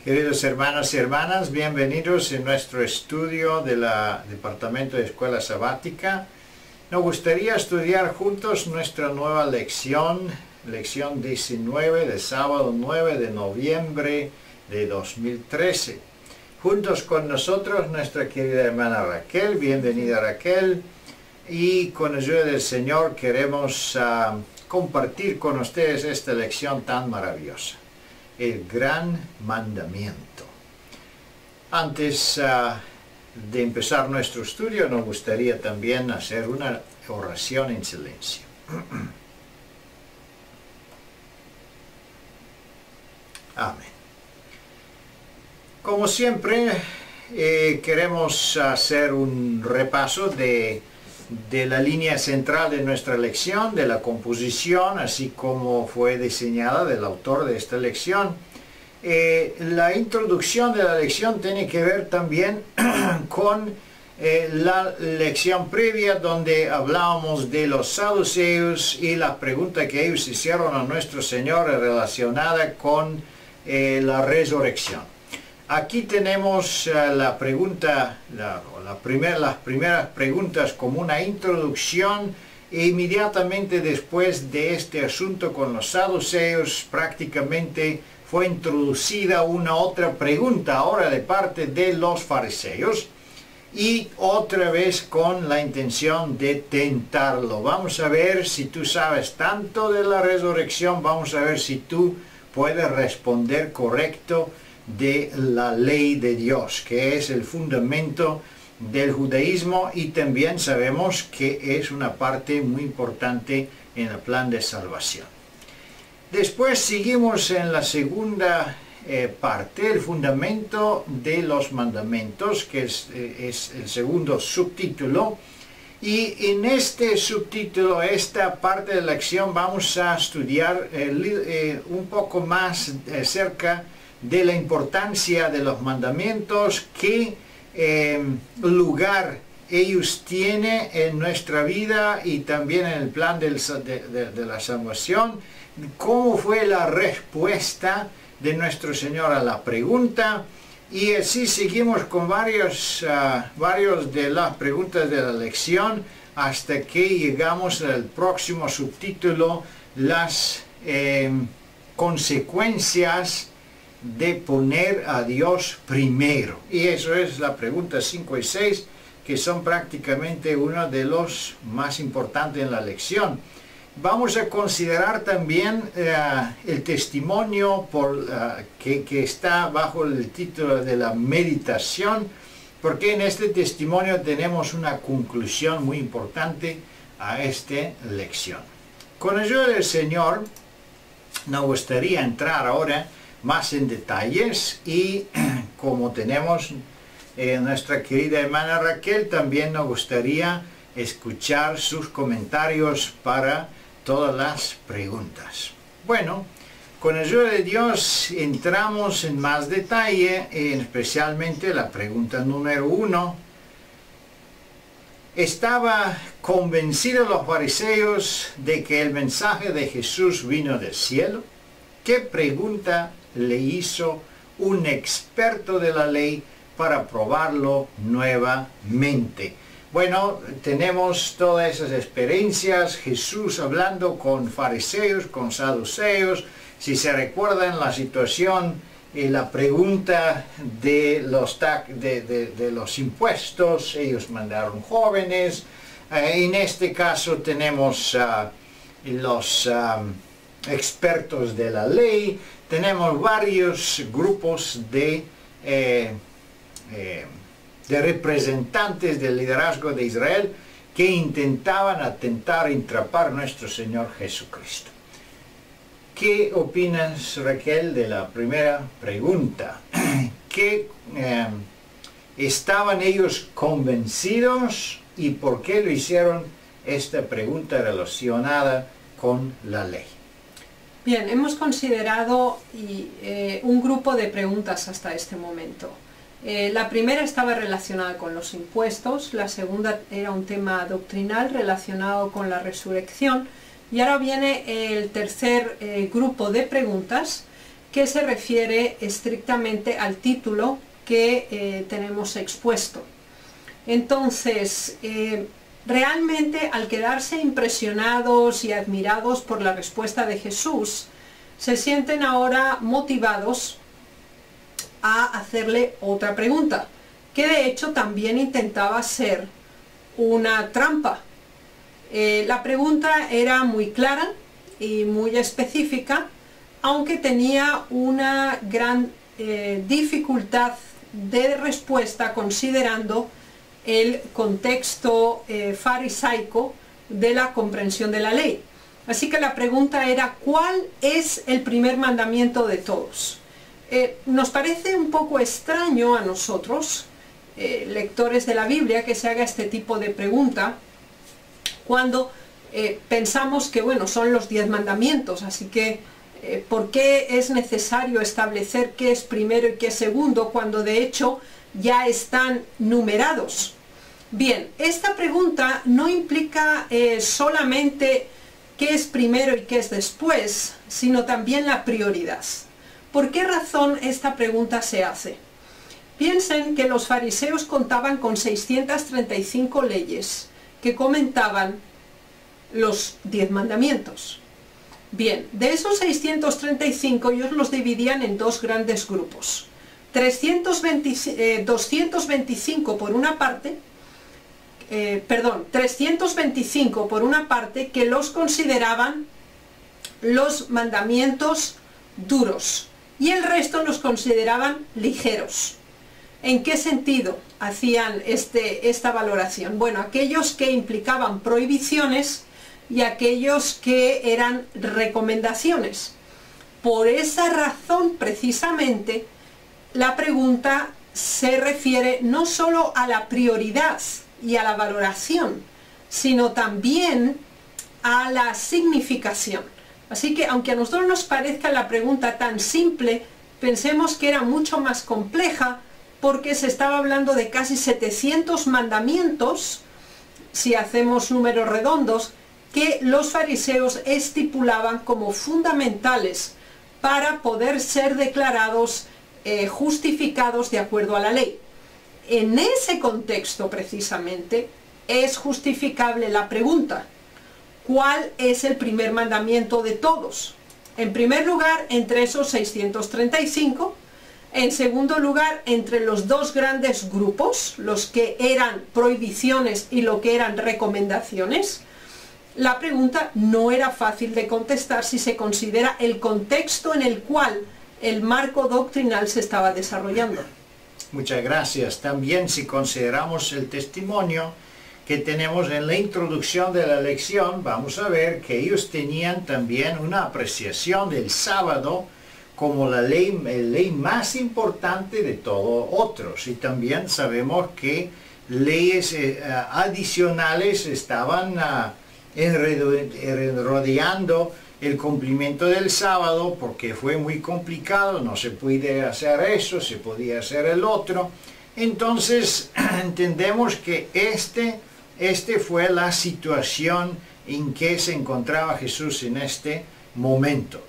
Queridos hermanos y hermanas, bienvenidos en nuestro estudio del Departamento de Escuela Sabática. Nos gustaría estudiar juntos nuestra nueva lección 19 de sábado 9 de noviembre de 2013. Juntos con nosotros nuestra querida hermana Raquel, bienvenida Raquel, y con ayuda del Señor queremos compartir con ustedes esta lección tan maravillosa. El gran mandamiento. Antes de empezar nuestro estudio, nos gustaría también hacer una oración en silencio. Amén. Como siempre, queremos hacer un repaso de la línea central de nuestra lección, de la composición, así como fue diseñada del autor de esta lección. La introducción de la lección tiene que ver también con la lección previa, donde hablábamos de los saduceos y la pregunta que ellos hicieron a nuestro Señor relacionada con la resurrección. Aquí tenemos la pregunta, las primeras preguntas como una introducción, e inmediatamente después de este asunto con los saduceos prácticamente fue introducida una otra pregunta ahora de parte de los fariseos, y otra vez con la intención de tentarlo. Vamos a ver si tú sabes tanto de la resurrección, vamos a ver si tú puedes responder correcto de la ley de Dios, que es el fundamento del judaísmo, y también sabemos que es una parte muy importante en el plan de salvación. Después seguimos en la segunda parte, el fundamento de los mandamientos, que es el segundo subtítulo, y en este subtítulo, esta parte de la lección, vamos a estudiar un poco más acerca de la importancia de los mandamientos, qué lugar ellos tienen en nuestra vida y también en el plan de la salvación, cómo fue la respuesta de nuestro Señor a la pregunta, y así seguimos con varios de las preguntas de la lección hasta que llegamos al próximo subtítulo, las consecuencias de poner a Dios primero. Y eso es la pregunta 5 y 6, que son prácticamente uno de los más importantes en la lección. Vamos a considerar también el testimonio que está bajo el título de la meditación, porque en este testimonio tenemos una conclusión muy importante a esta lección. Con ayuda del Señor, nos gustaría entrar ahora más en detalles, y como tenemos nuestra querida hermana Raquel, también nos gustaría escuchar sus comentarios para todas las preguntas. Bueno, con ayuda de Dios entramos en más detalle, especialmente la pregunta número 1. ¿Estaba convencidos los fariseos de que el mensaje de Jesús vino del cielo? ¿Qué pregunta le hizo un experto de la ley para probarlo nuevamente? Bueno, tenemos todas esas experiencias, Jesús hablando con fariseos, con saduceos. Si se recuerdan la situación y la pregunta de los impuestos, ellos mandaron jóvenes. En este caso tenemos los expertos de la ley. Tenemos varios grupos de representantes del liderazgo de Israel que intentaban atentar, entrapar a nuestro Señor Jesucristo. ¿Qué opinas, Raquel, de la primera pregunta? ¿Estaban ellos convencidos y por qué lo hicieron esta pregunta relacionada con la ley? Bien, hemos considerado un grupo de preguntas hasta este momento. La primera estaba relacionada con los impuestos, la segunda era un tema doctrinal relacionado con la resurrección, y ahora viene el tercer grupo de preguntas que se refiere estrictamente al título que tenemos expuesto. Entonces, realmente al quedarse impresionados y admirados por la respuesta de Jesús, se sienten ahora motivados a hacerle otra pregunta, que de hecho también intentaba ser una trampa. La pregunta era muy clara y muy específica, aunque tenía una gran dificultad de respuesta considerando el contexto farisaico de la comprensión de la ley. Así que la pregunta era: ¿cuál es el primer mandamiento de todos? Nos parece un poco extraño a nosotros, lectores de la Biblia, que se haga este tipo de pregunta cuando pensamos que, bueno, son los 10 mandamientos, así que ¿por qué es necesario establecer qué es primero y qué es segundo cuando de hecho ya están numerados? Bien, esta pregunta no implica solamente qué es primero y qué es después, sino también la prioridad. ¿Por qué razón esta pregunta se hace? Piensen que los fariseos contaban con 635 leyes que comentaban los 10 mandamientos. Bien, de esos 635 ellos los dividían en dos grandes grupos. 225 por una parte, 325 por una parte, que los consideraban los mandamientos duros, y el resto los consideraban ligeros. ¿En qué sentido hacían esta valoración? Bueno, aquellos que implicaban prohibiciones y aquellos que eran recomendaciones. Por esa razón, precisamente, la pregunta se refiere no solo a la prioridad y a la valoración, sino también a la significación. Así que, aunque a nosotros nos parezca la pregunta tan simple, pensemos que era mucho más compleja, porque se estaba hablando de casi 700 mandamientos, si hacemos números redondos, que los fariseos estipulaban como fundamentales para poder ser declarados justificados de acuerdo a la ley. En ese contexto, precisamente, es justificable la pregunta: ¿cuál es el primer mandamiento de todos? En primer lugar, entre esos 635, en segundo lugar, entre los dos grandes grupos, los que eran prohibiciones y lo que eran recomendaciones. La pregunta no era fácil de contestar si se considera el contexto en el cual el marco doctrinal se estaba desarrollando. Muchas gracias. También, si consideramos el testimonio que tenemos en la introducción de la lección, vamos a ver que ellos tenían también una apreciación del sábado como la ley más importante de todos otros. Y también sabemos que leyes adicionales estaban rodeando el cumplimiento del sábado, porque fue muy complicado, no se puede hacer eso, se podía hacer el otro. Entonces entendemos que este fue la situación en que se encontraba Jesús en este momento.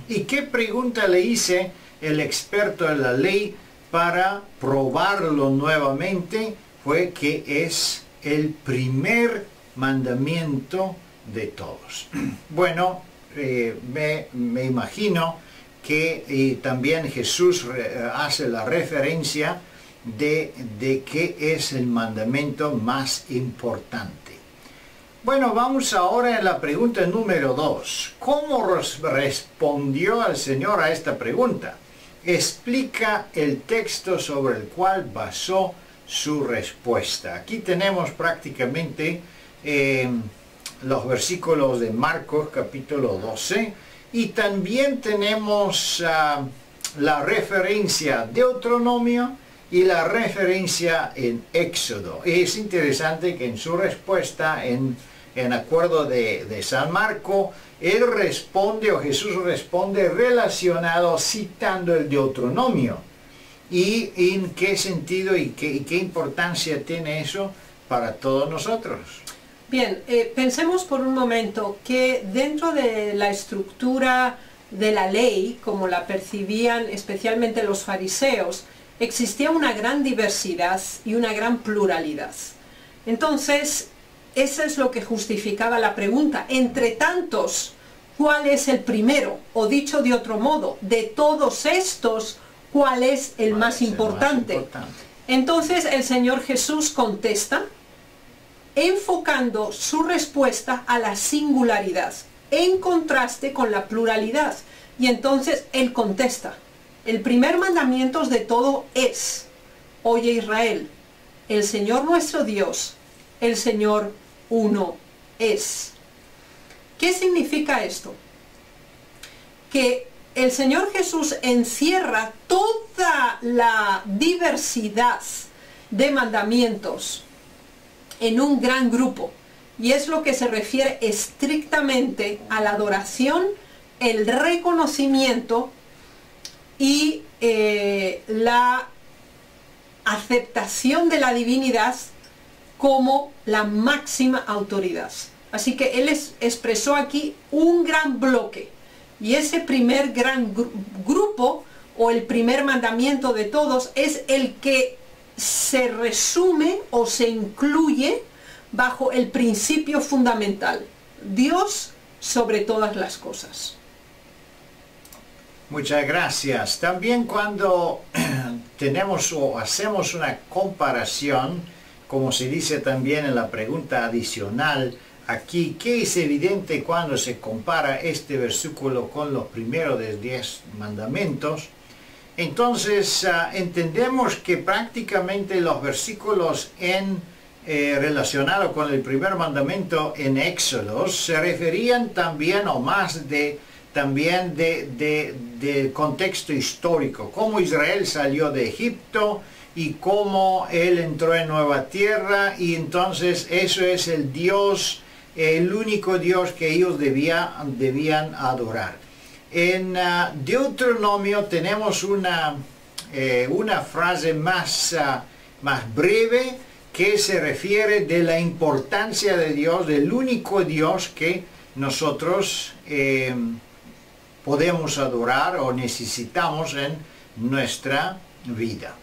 ¿Y qué pregunta le hice el experto de la ley para probarlo nuevamente? Fue que es el primer mandamiento de todos. Bueno, me imagino que también Jesús hace la referencia de qué es el mandamiento más importante. Bueno, vamos ahora a la pregunta número 2. ¿Cómo respondió el Señor a esta pregunta? Explica el texto sobre el cual basó su respuesta. Aquí tenemos prácticamente los versículos de Marcos capítulo 12, y también tenemos la referencia de Deuteronomio y la referencia en Éxodo. Y es interesante que en su respuesta, en acuerdo de San Marco, él responde, o Jesús responde relacionado, citando el Deuteronomio. ¿Y en qué sentido y qué importancia tiene eso para todos nosotros? Bien, pensemos por un momento que dentro de la estructura de la ley, como la percibían especialmente los fariseos, existía una gran diversidad y una gran pluralidad. Entonces, eso es lo que justificaba la pregunta. Entre tantos, ¿cuál es el primero? O dicho de otro modo, de todos estos, ¿cuál es el más importante? Entonces el Señor Jesús contesta, enfocando su respuesta a la singularidad, en contraste con la pluralidad. Y entonces Él contesta, el primer mandamiento de todo es, oye Israel, el Señor nuestro Dios, el Señor uno es. ¿Qué significa esto? Que el Señor Jesús encierra toda la diversidad de mandamientos en un gran grupo, y es lo que se refiere estrictamente a la adoración, el reconocimiento y la aceptación de la divinidad como la máxima autoridad. Así que Él expresó aquí un gran bloque, y ese primer gran grupo, o el primer mandamiento de todos, es el que se resume o se incluye bajo el principio fundamental: Dios sobre todas las cosas. Muchas gracias. También cuando tenemos o hacemos una comparación, como se dice también en la pregunta adicional aquí, que es evidente cuando se compara este versículo con los primeros de 10 mandamientos, entonces entendemos que prácticamente los versículos relacionados con el primer mandamiento en Éxodo se referían también o más del contexto histórico, cómo Israel salió de Egipto y cómo él entró en nueva tierra, y entonces eso es el Dios, el único Dios que ellos debían adorar. En Deuteronomio tenemos una frase más breve que se refiere de la importancia de Dios, del único Dios que nosotros podemos adorar o necesitamos en nuestra vida.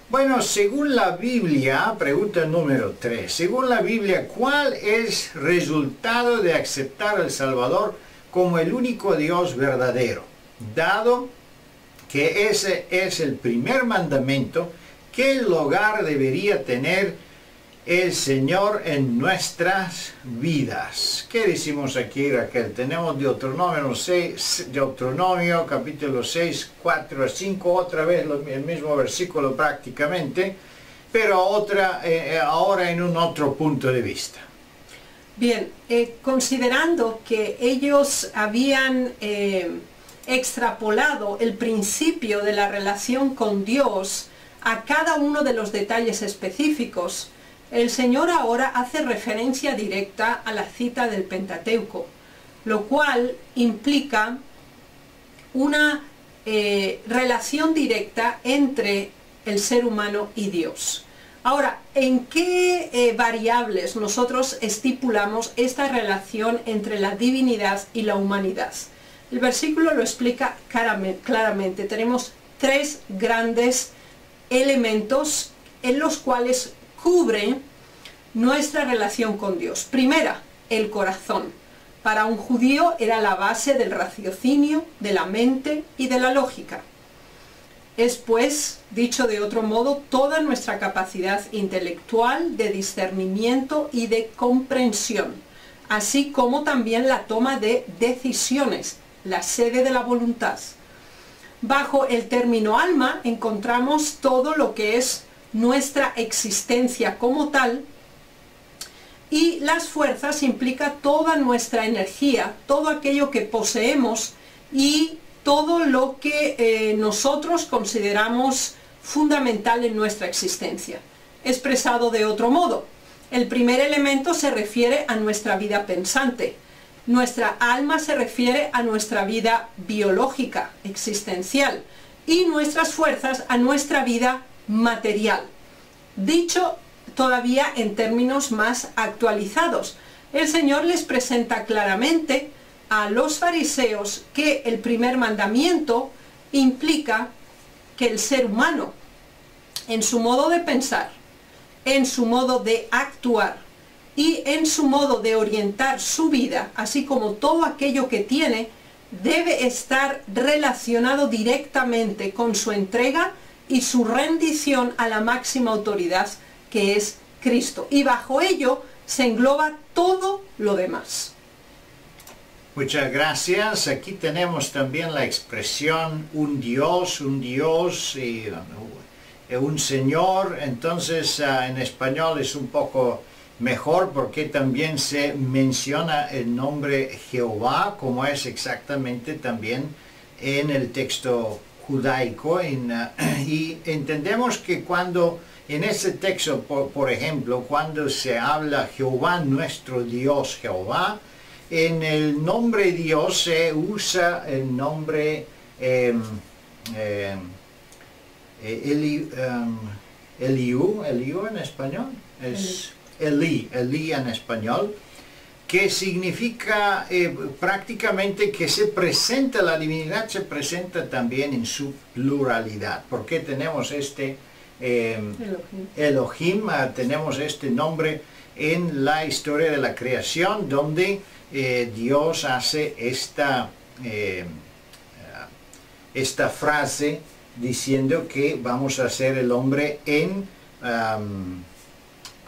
Bueno, según la Biblia, pregunta número 3, según la Biblia, ¿cuál es el resultado de aceptar al Salvador como el único Dios verdadero? Dado que ese es el primer mandamiento, ¿qué lugar debería tener el Señor en nuestras vidas? ¿Qué decimos aquí, Raquel? Tenemos Deuteronomio capítulo 6, 4 a 5, otra vez el mismo versículo prácticamente, pero ahora en un otro punto de vista. Bien, considerando que ellos habían extrapolado el principio de la relación con Dios a cada uno de los detalles específicos, el Señor ahora hace referencia directa a la cita del Pentateuco, lo cual implica una relación directa entre el ser humano y Dios. Ahora, ¿en qué variables nosotros estipulamos esta relación entre la divinidad y la humanidad? El versículo lo explica claramente. Tenemos 3 grandes elementos en los cuales cubre nuestra relación con Dios. Primera, el corazón. Para un judío era la base del raciocinio, de la mente y de la lógica. Es pues, dicho de otro modo, toda nuestra capacidad intelectual de discernimiento y de comprensión, así como también la toma de decisiones, la sede de la voluntad. Bajo el término alma encontramos todo lo que es nuestra existencia como tal, y las fuerzas implica toda nuestra energía, todo aquello que poseemos y todo lo que nosotros consideramos fundamental en nuestra existencia. Expresado de otro modo, el primer elemento se refiere a nuestra vida pensante, nuestra alma se refiere a nuestra vida biológica, existencial, y nuestras fuerzas a nuestra vida material. Dicho todavía en términos más actualizados, el Señor les presenta claramente a los fariseos que el primer mandamiento implica que el ser humano, en su modo de pensar, en su modo de actuar y en su modo de orientar su vida, así como todo aquello que tiene, debe estar relacionado directamente con su entrega y su rendición a la máxima autoridad, que es Cristo. Y bajo ello se engloba todo lo demás. Muchas gracias. Aquí tenemos también la expresión un Dios y un Señor. Entonces en español es un poco mejor porque también se menciona el nombre Jehová, como es exactamente también en el texto judaico. Y entendemos que cuando en ese texto, por ejemplo, cuando se habla Jehová, nuestro Dios Jehová, en el nombre Dios se usa el nombre Eliú en español, es Elí en español, que significa prácticamente que se presenta, la divinidad se presenta también en su pluralidad, porque tenemos este Elohim, tenemos este nombre en la historia de la creación, donde Dios hace esta frase diciendo que vamos a hacer el hombre en,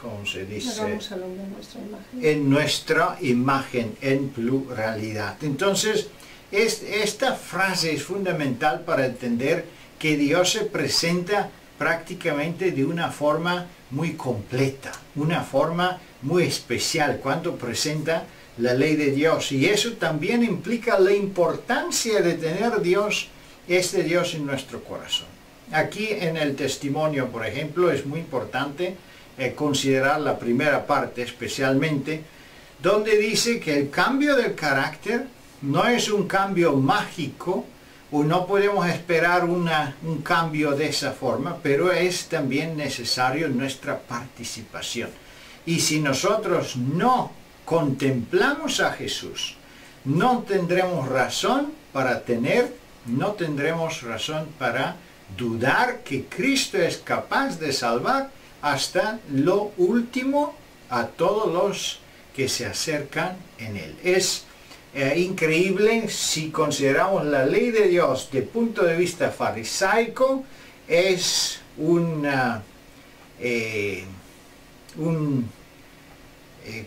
¿cómo se dice? Hagamos al hombre a nuestra imagen. En nuestra imagen, en pluralidad. Entonces, esta frase es fundamental para entender que Dios se presenta prácticamente de una forma muy completa, una forma muy especial cuando presenta la ley de Dios. Y eso también implica la importancia de tener Dios, este Dios en nuestro corazón. Aquí en el testimonio, por ejemplo, es muy importante considerar la primera parte especialmente, donde dice que el cambio del carácter no es un cambio mágico, o no podemos esperar un cambio de esa forma, pero es también necesario nuestra participación. Y si nosotros no contemplamos a Jesús, no tendremos razón para no tendremos razón para dudar que Cristo es capaz de salvar hasta lo último a todos los que se acercan en Él. Es increíble si consideramos la ley de Dios desde el punto de vista farisaico, es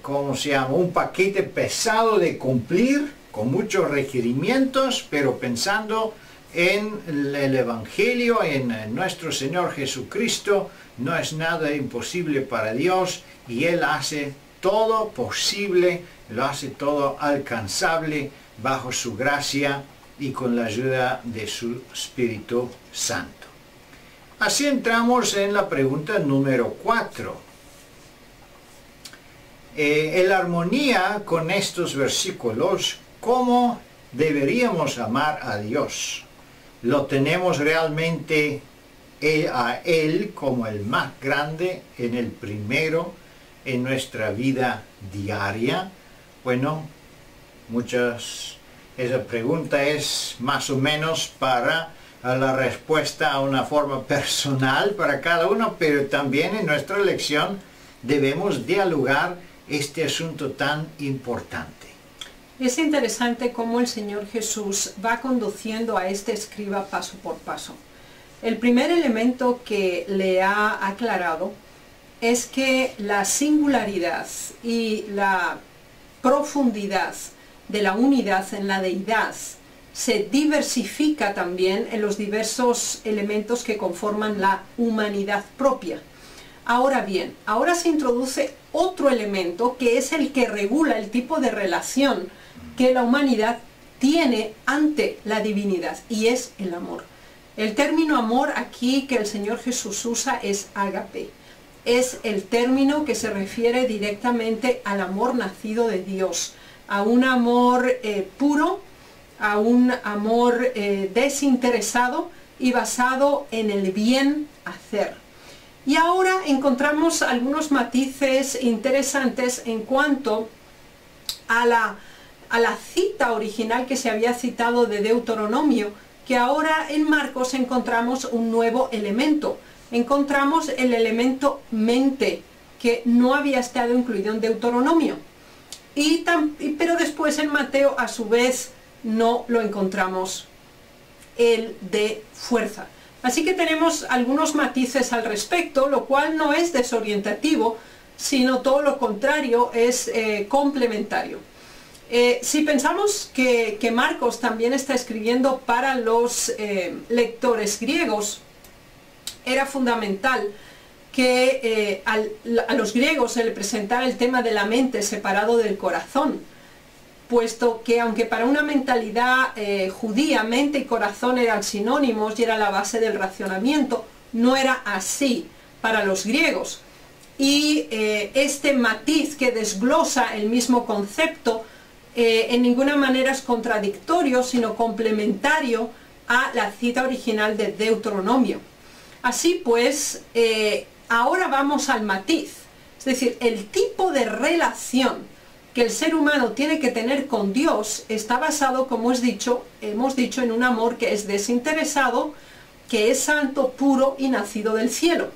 ¿cómo se llama? Un paquete pesado de cumplir, con muchos requerimientos, pero pensando en el Evangelio, en nuestro Señor Jesucristo, no es nada imposible para Dios, y Él hace todo posible, lo hace todo alcanzable bajo su gracia y con la ayuda de su Espíritu Santo. Así entramos en la pregunta número 4. En armonía con estos versículos, ¿cómo deberíamos amar a Dios? ¿Lo tenemos realmente a Él como el más grande, en el primero en nuestra vida diaria? Bueno, esa pregunta es más o menos para la respuesta a una forma personal para cada uno, pero también en nuestra lección debemos dialogar este asunto tan importante. Es interesante cómo el Señor Jesús va conduciendo a este escriba paso por paso. El primer elemento que le ha aclarado es que la singularidad y la profundidad de la unidad en la deidad se diversifica también en los diversos elementos que conforman la humanidad propia. Ahora bien, ahora se introduce otro elemento que es el que regula el tipo de relación que la humanidad tiene ante la divinidad, y es el amor. El término amor aquí que el Señor Jesús usa es ágape. Es el término que se refiere directamente al amor nacido de Dios, a un amor puro, a un amor desinteresado y basado en el bien hacer. Y ahora encontramos algunos matices interesantes en cuanto a la a la cita original que se había citado de Deuteronomio, que ahora en Marcos encontramos un nuevo elemento. Encontramos el elemento mente, que no había estado incluido en Deuteronomio. Pero después en Mateo, a su vez, no lo encontramos, el de fuerza. Así que tenemos algunos matices al respecto, lo cual no es desorientativo, sino todo lo contrario, es complementario. Si pensamos que Marcos también está escribiendo para los lectores griegos, era fundamental que a los griegos se le presentara el tema de la mente separado del corazón, puesto que aunque para una mentalidad judía mente y corazón eran sinónimos y era la base del racionamiento, no era así para los griegos. Y este matiz que desglosa el mismo concepto en ninguna manera es contradictorio, sino complementario a la cita original de Deuteronomio. Así pues, ahora vamos al matiz, es decir, el tipo de relación que el ser humano tiene que tener con Dios está basado, como hemos dicho, en un amor que es desinteresado, que es santo, puro y nacido del cielo.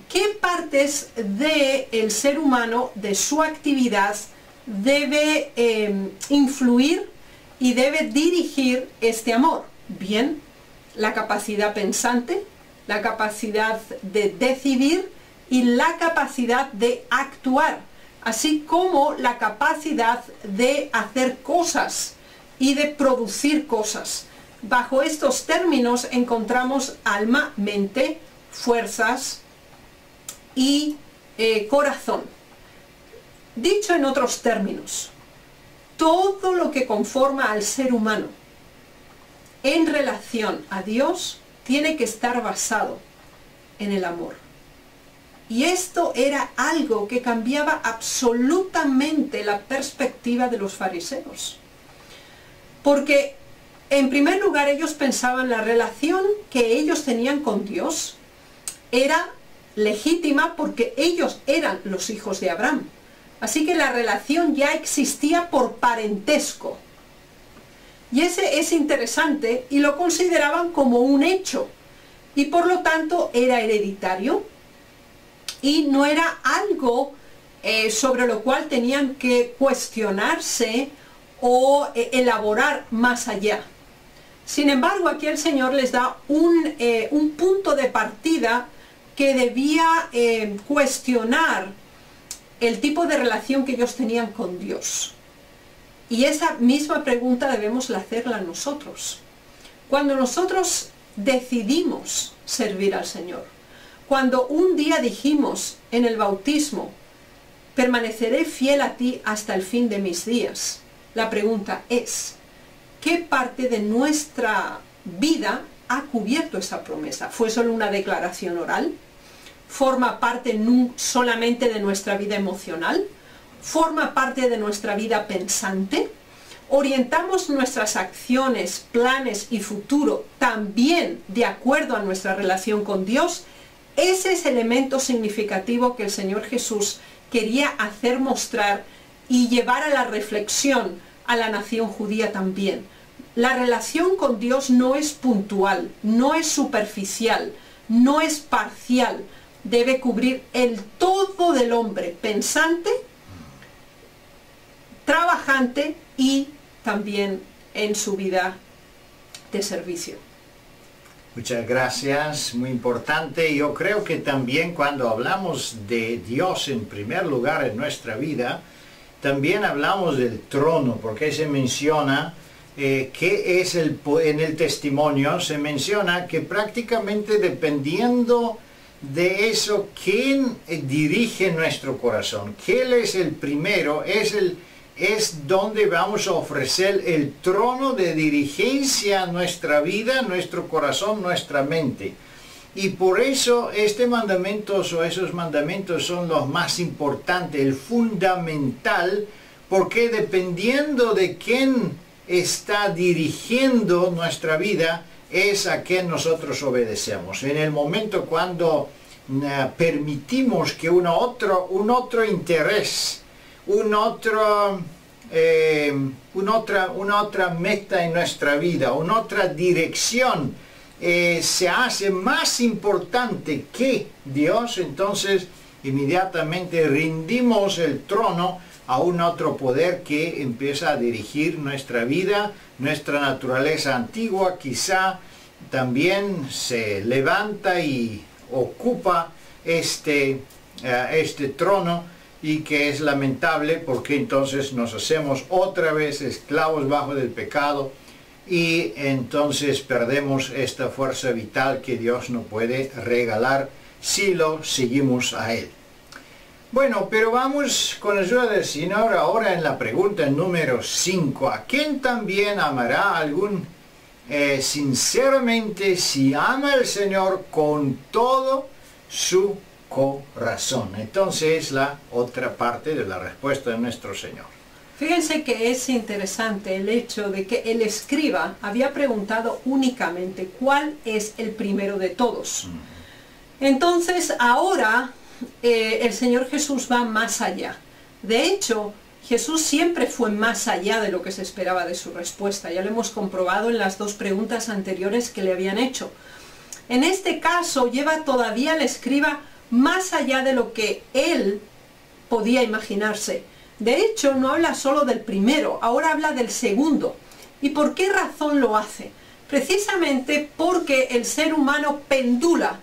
¿Qué partes del ser humano, de su actividad, debe influir y debe dirigir este amor? Bien, la capacidad pensante, la capacidad de decidir y la capacidad de actuar, así como la capacidad de hacer cosas y de producir cosas. Bajo estos términos encontramos alma, mente, fuerzas y corazón. Dicho en otros términos, todo lo que conforma al ser humano en relación a Dios tiene que estar basado en el amor. Y esto era algo que cambiaba absolutamente la perspectiva de los fariseos. Porque, en primer lugar, ellos pensaban la relación que ellos tenían con Dios era legítima porque ellos eran los hijos de Abraham. Así que la relación ya existía por parentesco. Y ese es interesante y lo consideraban como un hecho. Y por lo tanto era hereditario y no era algo sobre lo cual tenían que cuestionarse o elaborar más allá. Sin embargo, aquí el Señor les da un punto de partida que debía cuestionar el tipo de relación que ellos tenían con Dios. Y esa misma pregunta debemos hacerla nosotros. Cuando nosotros decidimos servir al Señor, cuando un día dijimos en el bautismo, permaneceré fiel a ti hasta el fin de mis días, la pregunta es, ¿qué parte de nuestra vida ha cubierto esa promesa? ¿Fue solo una declaración oral? ¿Forma parte solamente de nuestra vida emocional? ¿Forma parte de nuestra vida pensante? ¿Orientamos nuestras acciones, planes y futuro también de acuerdo a nuestra relación con Dios? Ese es el elemento significativo que el Señor Jesús quería hacer mostrar y llevar a la reflexión a la nación judía también. La relación con Dios no es puntual, no es superficial, no es parcial. Debe cubrir el todo del hombre, pensante, trabajante y también en su vida de servicio. Muchas gracias, muy importante. Yo creo que también cuando hablamos de Dios en primer lugar en nuestra vida, también hablamos del trono, porque se menciona que es en el testimonio, se menciona que prácticamente dependiendo de eso, ¿quién dirige nuestro corazón? ¿Quién es el primero? Es donde vamos a ofrecer el trono de dirigencia a nuestra vida, nuestro corazón, nuestra mente. Y por eso esos mandamientos son los más importantes, el fundamental, porque dependiendo de quién está dirigiendo nuestra vida, es a quien nosotros obedecemos. En el momento cuando permitimos que un otro interés, un otro una otra meta en nuestra vida, una otra dirección, se hace más importante que Dios, entonces inmediatamente rendimos el trono a un otro poder que empieza a dirigir nuestra vida, nuestra naturaleza antigua quizá también se levanta y ocupa este trono, y que es lamentable porque entonces nos hacemos otra vez esclavos bajo del pecado y entonces perdemos esta fuerza vital que Dios nos puede regalar si lo seguimos a Él. Bueno, pero vamos con la ayuda del Señor ahora en la pregunta número 5. ¿A quién también amará algún sinceramente si ama al Señor con todo su corazón? Entonces la otra parte de la respuesta de nuestro Señor. Fíjense que es interesante el hecho de que el escriba había preguntado únicamente cuál es el primero de todos. Entonces ahora el Señor Jesús va más allá. De hecho, Jesús siempre fue más allá de lo que se esperaba de su respuesta. Ya lo hemos comprobado en las dos preguntas anteriores que le habían hecho. En este caso lleva todavía al escriba más allá de lo que él podía imaginarse. De hecho, no habla solo del primero, ahora habla del segundo. ¿Y por qué razón lo hace? Precisamente porque el ser humano pendula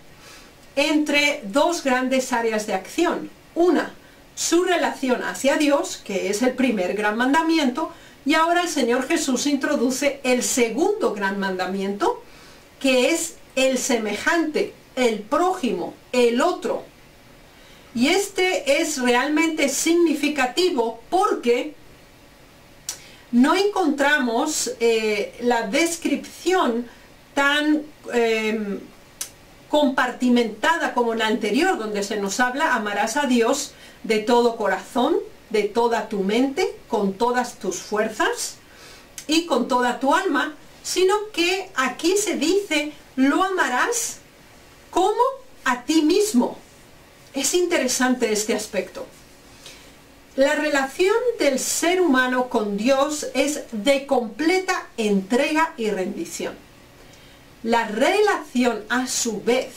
entre dos grandes áreas de acción. Una, su relación hacia Dios, que es el primer gran mandamiento, y ahora el Señor Jesús introduce el segundo gran mandamiento, que es el semejante, el prójimo, el otro. Y este es realmente significativo porque no encontramos la descripción tan compartimentada como en la anterior, donde se nos habla: amarás a Dios de todo corazón, de toda tu mente, con todas tus fuerzas y con toda tu alma, sino que aquí se dice: lo amarás como a ti mismo. Es interesante este aspecto. La relación del ser humano con Dios es de completa entrega y rendición. La relación, a su vez,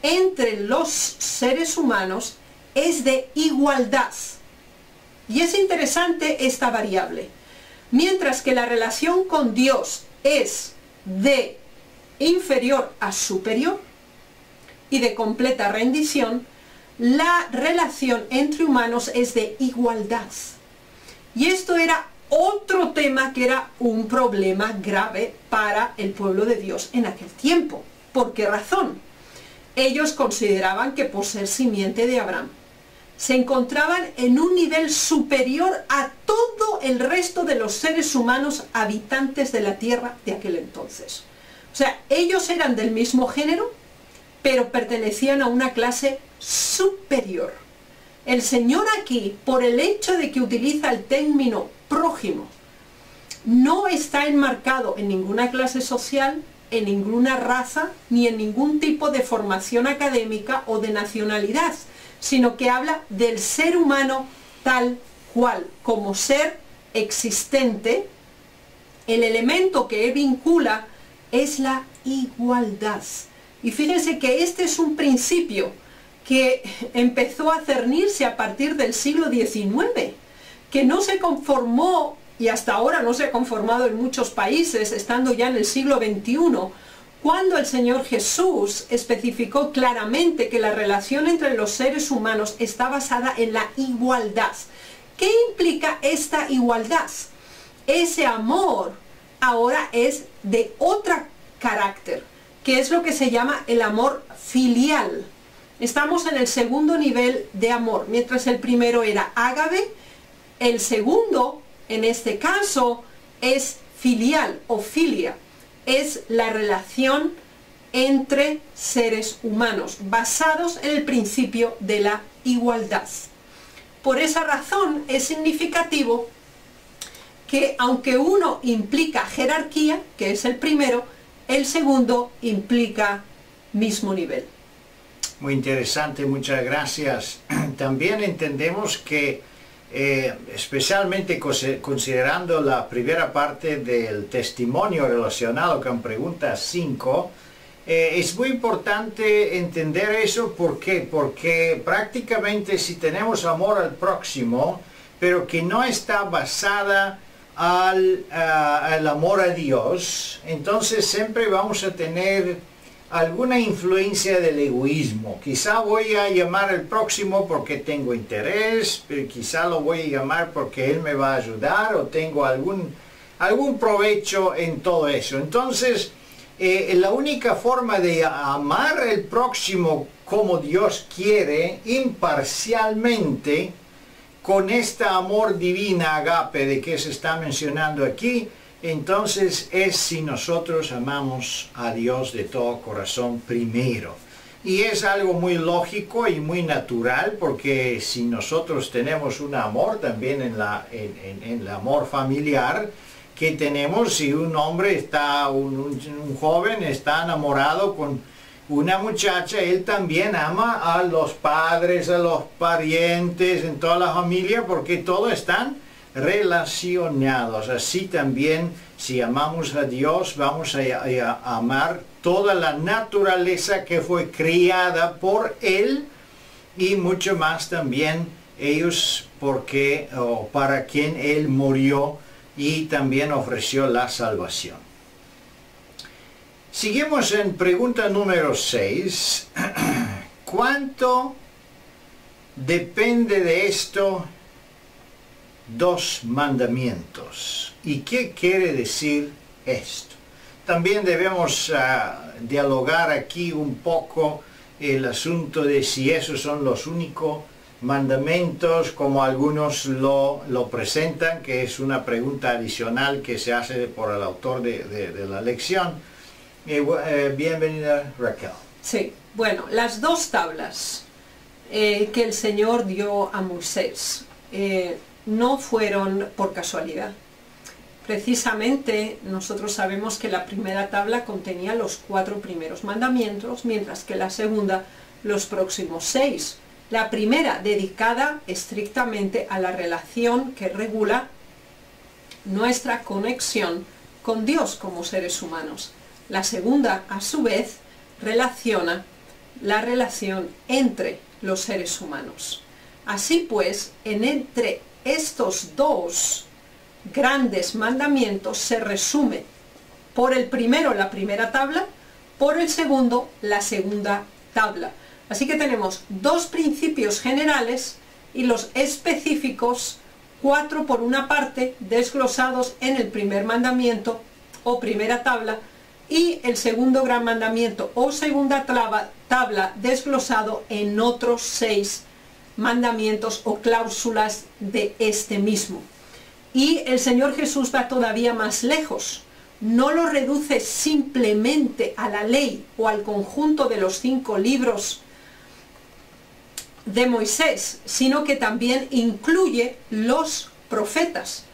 entre los seres humanos es de igualdad. Y es interesante esta variable. Mientras que la relación con Dios es de inferior a superior y de completa rendición, la relación entre humanos es de igualdad. Y esto era otro tema que era un problema grave para el pueblo de Dios en aquel tiempo. ¿Por qué razón? Ellos consideraban que por ser simiente de Abraham se encontraban en un nivel superior a todo el resto de los seres humanos habitantes de la tierra de aquel entonces. O sea, ellos eran del mismo género, pero pertenecían a una clase superior. El Señor aquí, por el hecho de que utiliza el término prójimo, no está enmarcado en ninguna clase social, en ninguna raza, ni en ningún tipo de formación académica o de nacionalidad, sino que habla del ser humano tal cual, como ser existente. El elemento que vincula es la igualdad. Y fíjense que este es un principio que empezó a cernirse a partir del siglo XIX, que no se conformó, y hasta ahora no se ha conformado en muchos países, estando ya en el siglo XXI, cuando el Señor Jesús especificó claramente que la relación entre los seres humanos está basada en la igualdad. ¿Qué implica esta igualdad? Ese amor ahora es de otro carácter, que es lo que se llama el amor filial. Estamos en el segundo nivel de amor, mientras el primero era ágape, el segundo, en este caso, es filial o filia. Es la relación entre seres humanos, basados en el principio de la igualdad. Por esa razón es significativo que aunque uno implica jerarquía, que es el primero, el segundo implica mismo nivel. Muy interesante, muchas gracias. También entendemos que especialmente considerando la primera parte del testimonio relacionado con pregunta 5, es muy importante entender eso. ¿Por qué? Porque prácticamente si tenemos amor al próximo, pero que no está basada al amor a Dios, entonces siempre vamos a tener alguna influencia del egoísmo. Quizá voy a llamar al próximo porque tengo interés, pero quizá lo voy a llamar porque él me va a ayudar o tengo algún provecho en todo eso. Entonces, la única forma de amar al próximo como Dios quiere, imparcialmente, con este amor divina agape de que se está mencionando aquí, entonces es si nosotros amamos a Dios de todo corazón primero. Y es algo muy lógico y muy natural, porque si nosotros tenemos un amor también en el amor familiar que tenemos, si un hombre está, un joven está enamorado con una muchacha, él también ama a los padres, a los parientes, en toda la familia, porque todos están relacionados. Así también, si amamos a Dios, vamos a amar toda la naturaleza que fue criada por Él, y mucho más también ellos para quien Él murió y también ofreció la salvación. Seguimos en pregunta número 6. ¿Cuánto depende de esto 2 mandamientos? ¿Y qué quiere decir esto? También debemos dialogar aquí un poco el asunto de si esos son los únicos mandamientos, como algunos lo presentan, que es una pregunta adicional que se hace por el autor de la lección. Bienvenida, Raquel. Sí, bueno, las 2 tablas que el Señor dio a Moisés no fueron por casualidad. Precisamente nosotros sabemos que la primera tabla contenía los 4 primeros mandamientos, mientras que la segunda los próximos 6. La primera dedicada estrictamente a la relación que regula nuestra conexión con Dios como seres humanos. La segunda, a su vez, relaciona la relación entre los seres humanos. Así pues, entre estos 2 grandes mandamientos se resume por el primero la primera tabla, por el segundo la segunda tabla. Así que tenemos 2 principios generales y los específicos, 4 por una parte, desglosados en el primer mandamiento o primera tabla, y el segundo gran mandamiento o segunda tabla desglosado en otros 6 mandamientos o cláusulas de este mismo. Y el Señor Jesús va todavía más lejos. No lo reduce simplemente a la ley o al conjunto de los 5 libros de Moisés, sino que también incluye los profetas.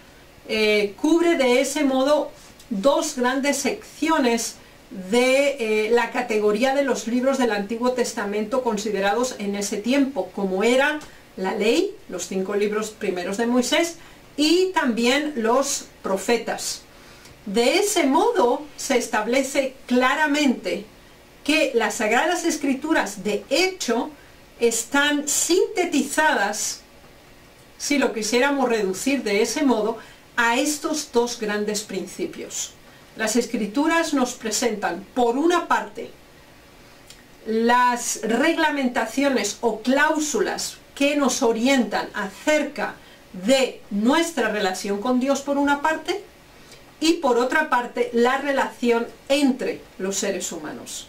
Cubre de ese modo 2 grandes secciones de la categoría de los libros del Antiguo Testamento considerados en ese tiempo, como era la ley, los 5 libros primeros de Moisés, y también los profetas. De ese modo se establece claramente que las Sagradas Escrituras, de hecho, están sintetizadas, si lo quisiéramos reducir de ese modo, a estos 2 grandes principios. Las Escrituras nos presentan, por una parte, las reglamentaciones o cláusulas que nos orientan acerca de nuestra relación con Dios por una parte, y por otra parte la relación entre los seres humanos.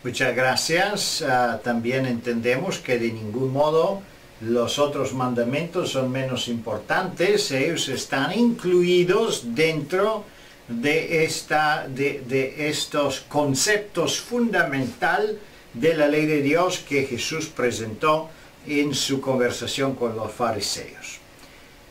Muchas gracias. También entendemos que de ningún modo los otros mandamientos son menos importantes. Ellos están incluidos dentro de estos conceptos fundamentales de la ley de Dios que Jesús presentó en su conversación con los fariseos.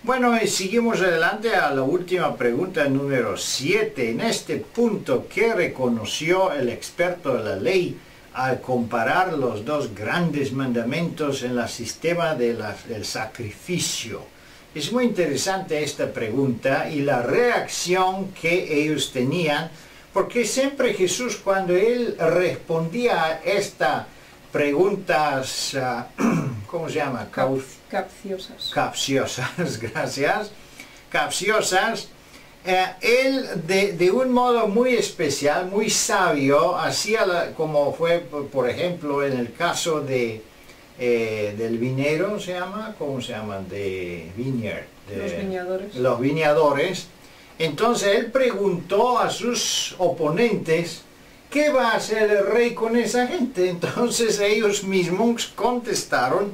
Bueno, y seguimos adelante a la última pregunta, número 7. En este punto, ¿qué reconoció el experto de la ley al comparar los dos grandes mandamientos en el sistema del sacrificio. Es muy interesante esta pregunta y la reacción que ellos tenían, porque siempre Jesús, cuando él respondía a estas preguntas, ¿cómo se llama? Capciosas. Capciosas, gracias. Capciosas. Él de un modo muy especial, muy sabio, hacía como fue, por ejemplo, en el caso del vinero, ¿cómo se llama? De vineyard. Los viñadores. Los viñadores. Entonces él preguntó a sus oponentes, ¿qué va a hacer el rey con esa gente? Entonces ellos mismos contestaron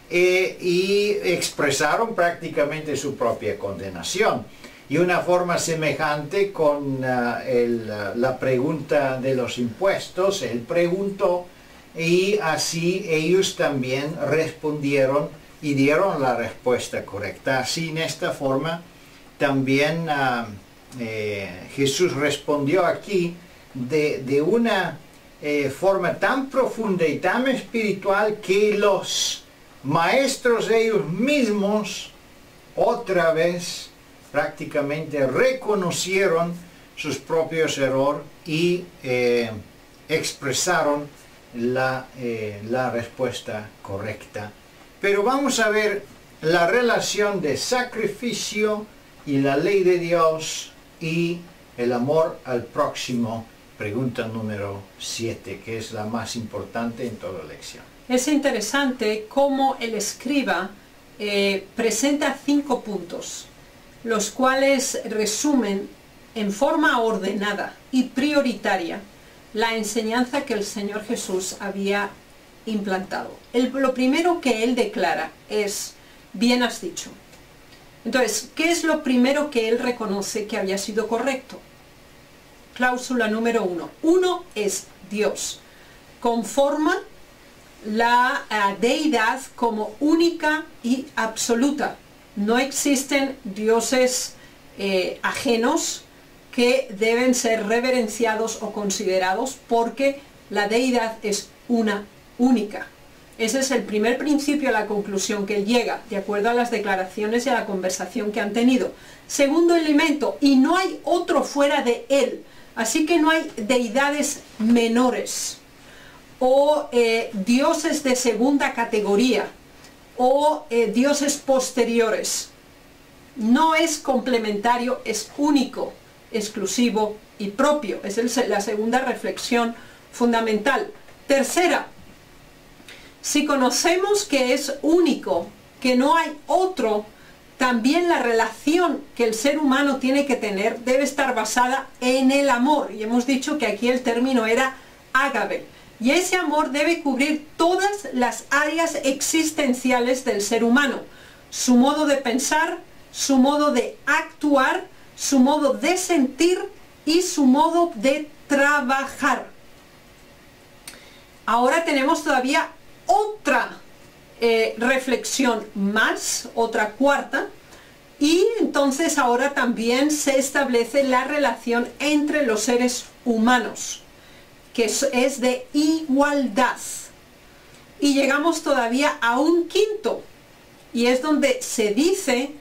y expresaron prácticamente su propia condenación. Y una forma semejante con la pregunta de los impuestos, él preguntó y así ellos también respondieron y dieron la respuesta correcta. Así en esta forma también Jesús respondió aquí de una forma tan profunda y tan espiritual que los maestros ellos mismos otra vez prácticamente reconocieron sus propios errores y expresaron la respuesta correcta. Pero vamos a ver la relación de sacrificio y la ley de Dios y el amor al próximo, pregunta número 7, que es la más importante en toda lección. Es interesante cómo el escriba presenta 5 puntos, los cuales resumen en forma ordenada y prioritaria la enseñanza que el Señor Jesús había implantado. Lo primero que él declara es, bien has dicho. Entonces, ¿qué es lo primero que él reconoce que había sido correcto? Cláusula número 1. Uno es Dios. Conforma la deidad como única y absoluta. No existen dioses ajenos que deben ser reverenciados o considerados porque la deidad es una única. Ese es el primer principio, a la conclusión que él llega, de acuerdo a las declaraciones y a la conversación que han tenido. Segundo elemento, y no hay otro fuera de él, así que no hay deidades menores o dioses de segunda categoría o dioses posteriores. No es complementario, es único, exclusivo y propio. Esa es la segunda reflexión fundamental. Tercera, si conocemos que es único, que no hay otro, también la relación que el ser humano tiene que tener debe estar basada en el amor. Y hemos dicho que aquí el término era ágape. Y ese amor debe cubrir todas las áreas existenciales del ser humano. Su modo de pensar, su modo de actuar, su modo de sentir y su modo de trabajar. Ahora tenemos todavía otra reflexión más, otra cuarta, y entonces ahora también se establece la relación entre los seres humanos, que es de igualdad. Y llegamos todavía a un quinto, y es donde se dice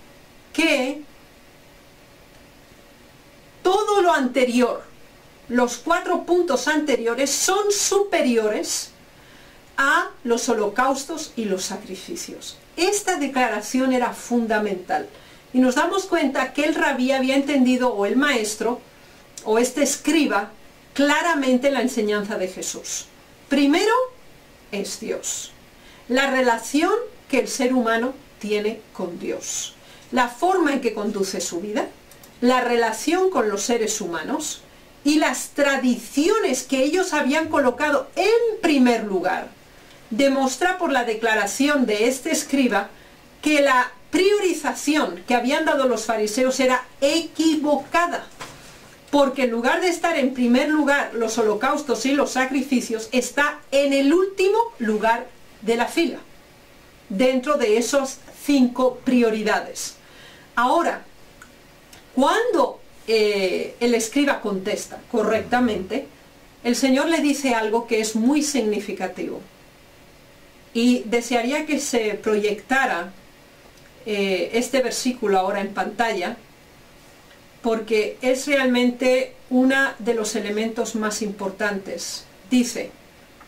que todo lo anterior, los 4 puntos anteriores, son superiores a los holocaustos y los sacrificios. Esta declaración era fundamental. Y nos damos cuenta que el rabí había entendido, o el maestro, o este escriba, claramente la enseñanza de Jesús. Primero es Dios. La relación que el ser humano tiene con Dios. La forma en que conduce su vida, la relación con los seres humanos y las tradiciones que ellos habían colocado en primer lugar, demuestra por la declaración de este escriba que la priorización que habían dado los fariseos era equivocada, porque en lugar de estar en primer lugar los holocaustos y los sacrificios, está en el último lugar de la fila, dentro de esas 5 prioridades. Ahora, cuando el escriba contesta correctamente, el Señor le dice algo que es muy significativo. Y desearía que se proyectara este versículo ahora en pantalla, porque es realmente uno de los elementos más importantes. Dice,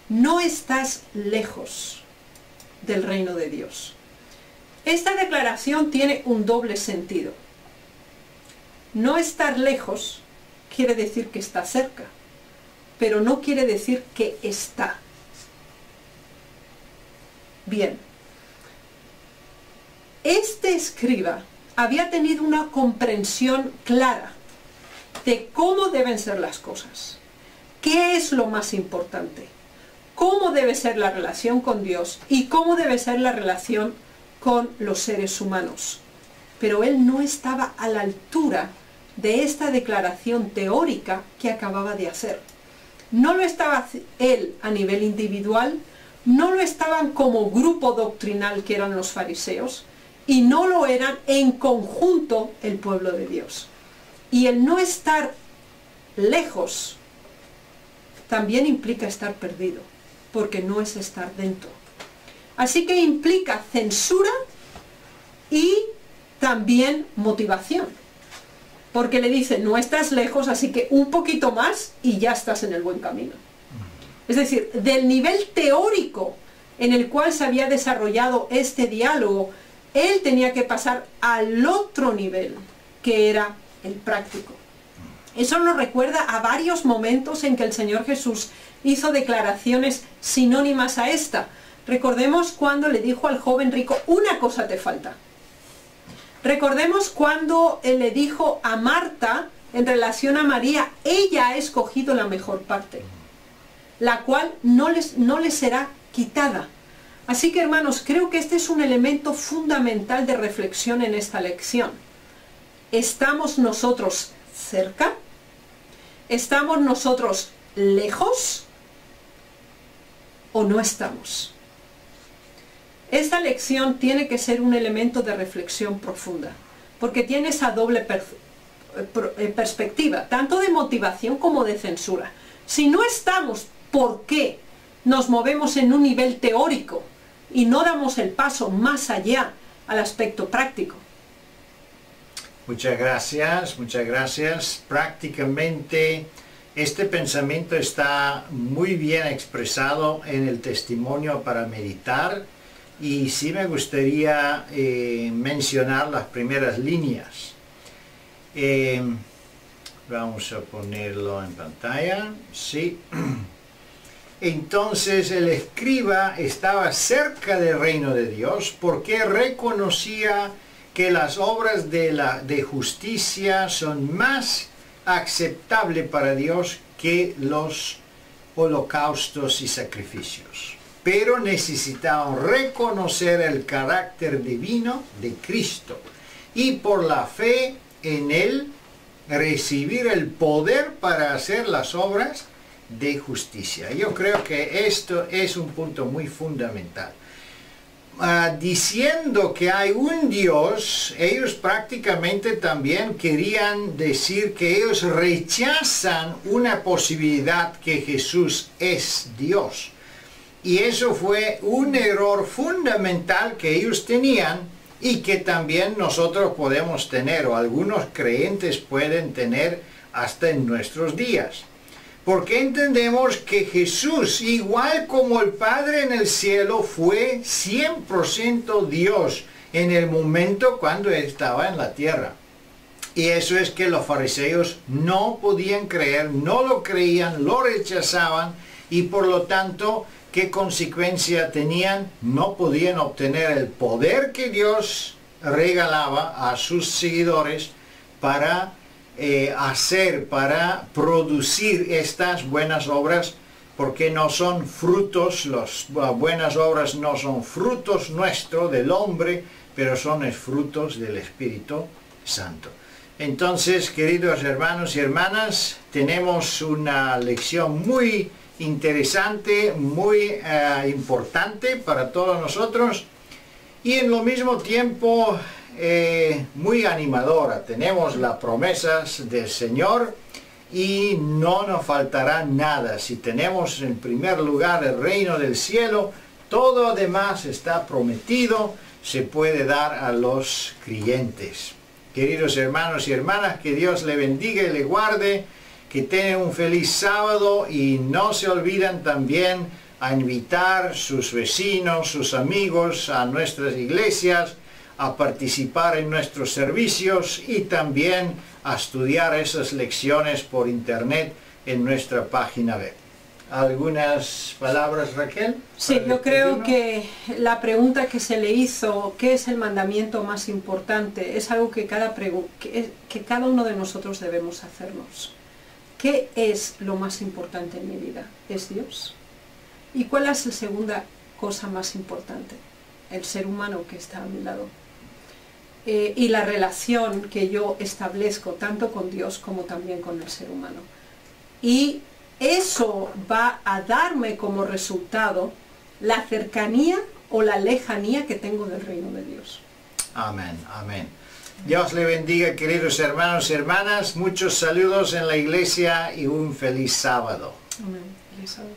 no estás lejos del reino de Dios. Esta declaración tiene un doble sentido. No estar lejos quiere decir que está cerca, pero no quiere decir que está. Bien, este escriba había tenido una comprensión clara de cómo deben ser las cosas, qué es lo más importante, cómo debe ser la relación con Dios y cómo debe ser la relación con los seres humanos. Pero él no estaba a la altura de esta declaración teórica que acababa de hacer. No lo estaba él a nivel individual, no lo estaban como grupo doctrinal que eran los fariseos, y no lo eran en conjunto el pueblo de Dios. Y el no estar lejos también implica estar perdido, porque no es estar dentro. Así que implica censura y también motivación, porque le dice, no estás lejos, así que un poquito más y ya estás en el buen camino. Es decir, del nivel teórico en el cual se había desarrollado este diálogo, él tenía que pasar al otro nivel, que era el práctico. Eso nos recuerda a varios momentos en que el Señor Jesús hizo declaraciones sinónimas a esta. Recordemos cuando le dijo al joven rico, una cosa te falta. Recordemos cuando él le dijo a Marta, en relación a María, ella ha escogido la mejor parte, la cual no les será quitada. Así que, hermanos, creo que este es un elemento fundamental de reflexión en esta lección. ¿Estamos nosotros cerca? ¿Estamos nosotros lejos? ¿O no estamos? Esta lección tiene que ser un elemento de reflexión profunda, porque tiene esa doble perspectiva, tanto de motivación como de censura. Si no estamos, ¿por qué nos movemos en un nivel teórico y no damos el paso más allá al aspecto práctico? Muchas gracias, muchas gracias. Prácticamente este pensamiento está muy bien expresado en el testimonio para meditar, y sí me gustaría mencionar las primeras líneas. Vamos a ponerlo en pantalla. Sí. Entonces el escriba estaba cerca del reino de Dios porque reconocía que las obras de justicia son más aceptables para Dios que los holocaustos y sacrificios. Pero necesitaban reconocer el carácter divino de Cristo y por la fe en Él recibir el poder para hacer las obras de justicia. Yo creo que esto es un punto muy fundamental. Diciendo que hay un Dios, ellos prácticamente también querían decir que ellos rechazan una posibilidad que Jesús es Dios. Y eso fue un error fundamental que ellos tenían y que también nosotros podemos tener, o algunos creyentes pueden tener hasta en nuestros días. Porque entendemos que Jesús, igual como el Padre en el cielo, fue 100% Dios en el momento cuando Él estaba en la tierra. Y eso es que los fariseos no podían creer, no lo creían, lo rechazaban, y por lo tanto, ¿qué consecuencia tenían? No podían obtener el poder que Dios regalaba a sus seguidores para para producir estas buenas obras, porque no son frutos, las buenas obras no son frutos nuestros del hombre, pero son frutos del Espíritu Santo. Entonces, queridos hermanos y hermanas, tenemos una lección muy interesante, muy importante para todos nosotros, y en lo mismo tiempo muy animadora. Tenemos las promesas del Señor y no nos faltará nada. Si tenemos en primer lugar el reino del cielo, todo lo demás está prometido, se puede dar a los creyentes. Queridos hermanos y hermanas, que Dios le bendiga y le guarde, que tengan un feliz sábado y no se olviden también a invitar sus vecinos, sus amigos a nuestras iglesias, a participar en nuestros servicios y también a estudiar esas lecciones por internet en nuestra página web. ¿Algunas palabras, Raquel? Sí, yo creo que la pregunta que se le hizo, ¿qué es el mandamiento más importante?, es algo que cada uno de nosotros debemos hacernos. ¿Qué es lo más importante en mi vida? ¿Es Dios? ¿Y cuál es la segunda cosa más importante? El ser humano que está a mi lado. Y la relación que yo establezco tanto con Dios como también con el ser humano. Y eso va a darme como resultado la cercanía o la lejanía que tengo del reino de Dios. Amén, amén. Dios le bendiga, queridos hermanos y hermanas. Muchos saludos en la iglesia y un feliz sábado. Amén. Feliz sábado.